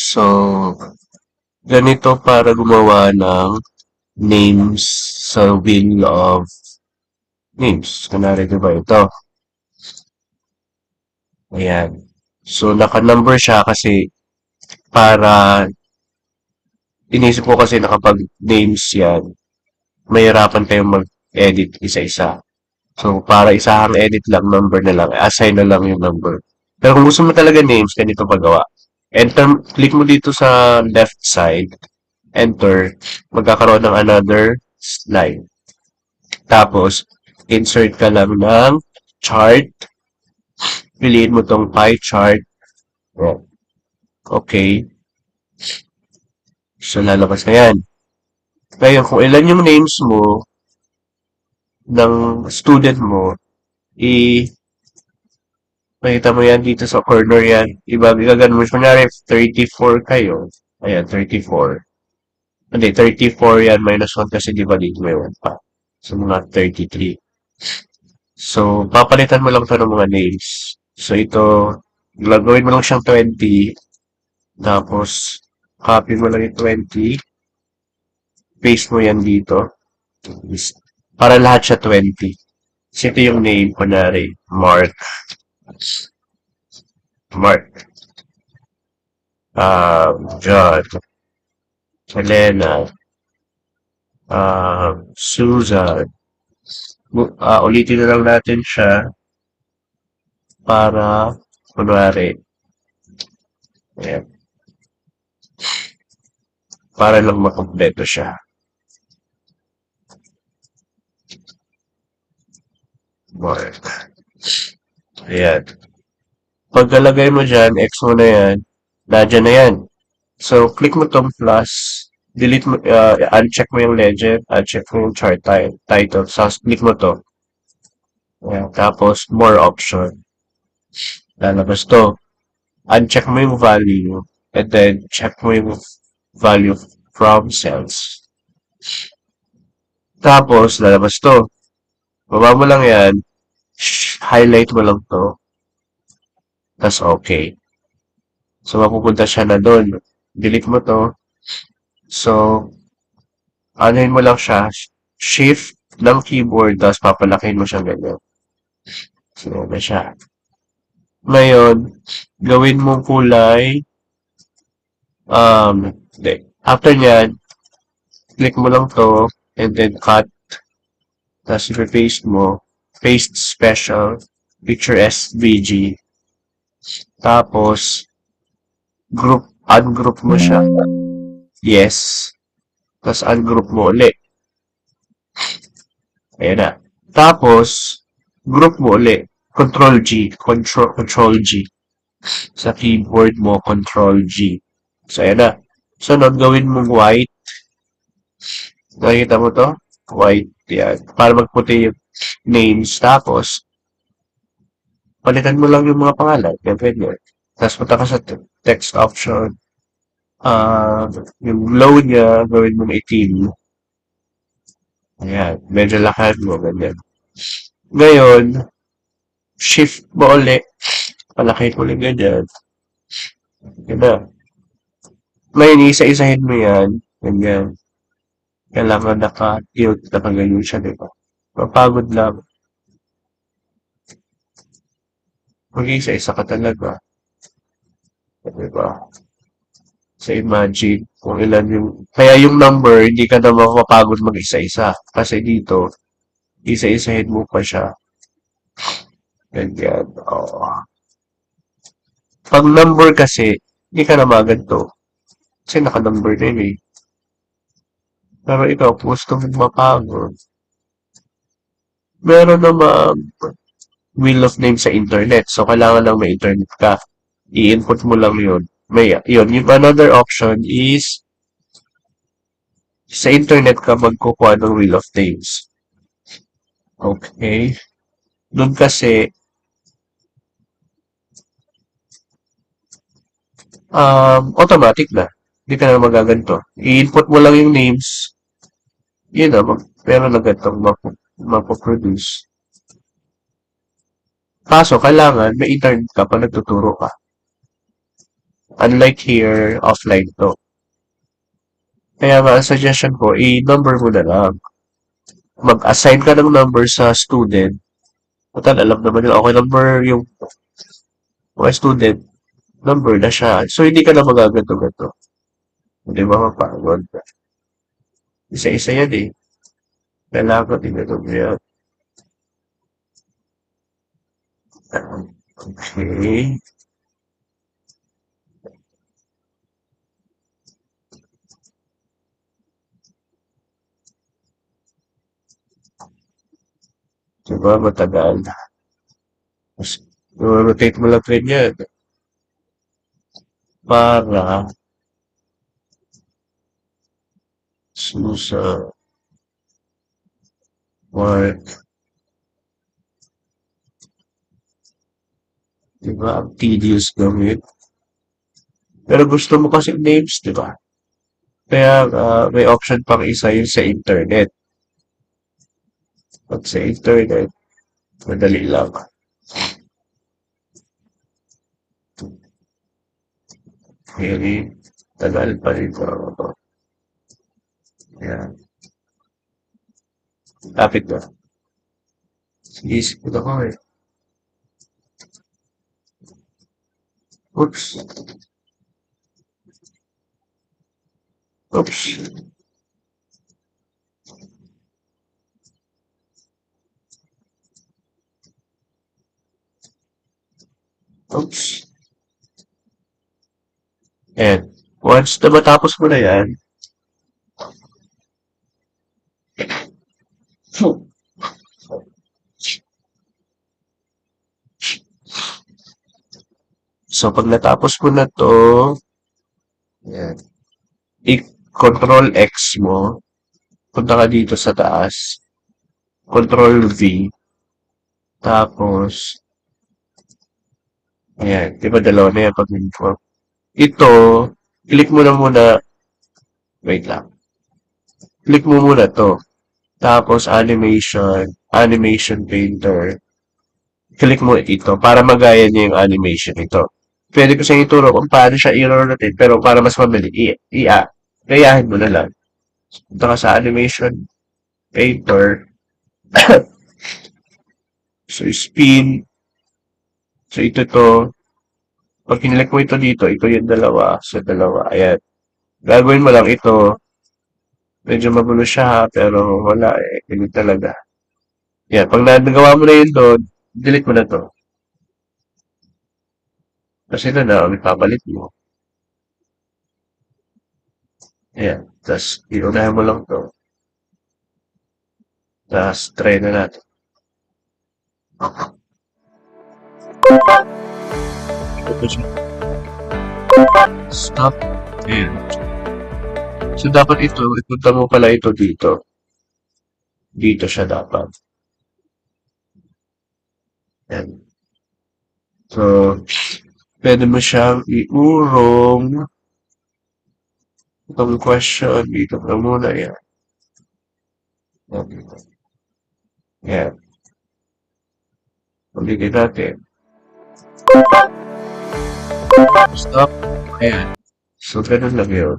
So, ganito para gumawa ng names sa wheel of names. Kunwari, di ba ito? Ayan. So, naka-number siya kasi para inisip ko kasi na kapag names yan, mahirapan tayong mag-edit isa-isa. So, para isahang edit lang, number na lang, assign na lang yung number. Pero kung gusto mo talaga names, ganito pagawa. Enter, click mo dito sa left side, enter, magkakaroon ng another slide. Tapos, insert ka lang ng chart, piliin mo tong pie chart. Okay. So, lalabas na yan. Ngayon, kung ilan yung names mo ng student mo, makita mo yan dito sa corner yan. Igagano mo. Kunyari, 34 kayo. Ayan, 34. Hindi, 34 yan minus 1 kasi di ba dito may 1 pa. So, mga 33. So, papalitan mo lang ito ng mga names. So, ito, gagawin mo lang siyang 20. Tapos, copy mo lang yung 20. Paste mo yan dito. Para lahat siya 20. So, ito yung name, kunyari, Mark. John, Helena, Susan. Ulitin na lang natin siya para, kunwari, ayan, para lang makompleto siya. Mark. Ayan. Pagkalagay mo dyan, X mo na yan, nadyan na yan. So, click mo tong plus, delete mo, uncheck mo yung legend, uncheck mo yung chart title. So, click mo to. Ayan. Tapos, more option. Lalabas to. Uncheck mo yung value, and then check mo yung value from cells. Tapos, lalabas to. Baba mo lang yan, highlight mo lang to, tas okay. So, mapupunta siya na doon. Delete mo to. So, anuhin mo lang siya, shift ng keyboard, tapos papalakin mo siya ganyan. So, na siya. Ngayon, gawin mong kulay, after nyan, click mo lang to, and then cut, tapos i-paste mo, paste special, picture SVG, tapos, ungroup mo siya. Yes. Tapos ungroup mo ulit. Ayan na. Tapos, group mo ulit. Control G. Control G. Sa keyboard mo, Control G. So, ayan na. Sunod, gawin mong white. Nakikita mo to? White. Yan. Para magputi yung names. Tapos, palitan mo lang yung mga pangalan. Yan, pwede. Tapos, punta ka sa text option. Yung glow niya, gawin mong itim. Ayan. Medyo lakad mo, ganyan. Ngayon, shift mo ulit. Palaki ko ulit ganyan. Yan na. Ngayon, isa-isahin mo yan. Ganyan. Kailangan naka-tilt, naka-ganyan siya, di ba? Mapagod lang. Mag-isa-isa ka talaga. Di ba? So, imagine kung ilan yung... Kaya yung number, hindi ka na mapapagod mag-isa-isa. Kasi dito, isa-isahin mo pa siya. Ganyan. Oo. Pag number kasi, hindi ka na maganto. Kasi naka-number na yun eh. Pero ikaw, kung gusto mong mapagod, meron namang wheel of names sa internet. So, kailangan lang may internet ka. I-input mo lang yun. Yun. Yung another option is sa internet ka magkukuha ng wheel of names. Okay. Doon kasi, automatic na. Hindi ka na magaganto. I-input mo lang yung names. Yun na, meron na gantong mapoproduce. Kaso, kailangan may internet ka pa nagtuturo ka. Unlike here, offline to. Kaya nga, ang suggestion ko, i-number mo na lang. Mag-assign ka ng number sa student. Total, alam naman nila, okay, number yung mga student, number na siya. So, hindi ka na magaganto-ganto. Hindi ba mapagod? Isa-isa yan eh. Kailangan din ito yan. Okay. Diba, matagal. Tapos, rotate mo lang rin yan. Para susa work. Diba, ang tedious gawin. Pero gusto mo kasi names, diba? Kaya may option pang isa yun sa internet. Pag sa internet, madali lang. Very tagal pa rito. Ayan. Lapit na. Isip ko na ko eh. Oops. Oops. Oops. And once na matapos mo na yan, so pag natapos mo na to, yan, i-control X mo, punta ka dito sa taas, control V, tapos, ayan, di ba dalawa na yan pag inform. Ito, click mo na muna, wait lang, click mo muna to, tapos animation, animation painter, click mo ito para magaya niya yung animation ito. Pwede ko sa ituro kung paano siya i-rotate, pero para mas mabili, gayahin mo na lang. Punta ka sa animation painter, so spin, so ito to, pag kinilek mo ito dito, ito yung dalawa, so dalawa, ayan. Gagawin mo lang ito, medyo magulo siya ha, pero wala eh, ganun talaga. Yan, pag nagawa mo na yun doon, delete mo na to. Kasi na ang ipapalit mo. Ayan, tapos iunahin mo lang to. Tapos try na natin. Ito siya. Stop. Ayan. So, dapat ito, ipunta mo pala ito dito. Dito siya dapat. Ayan. So, pwede mo siyang iurong itong question dito na muna yan. Ayan. Ulitin natin. Stop. Ayan. So, ganun lang yun.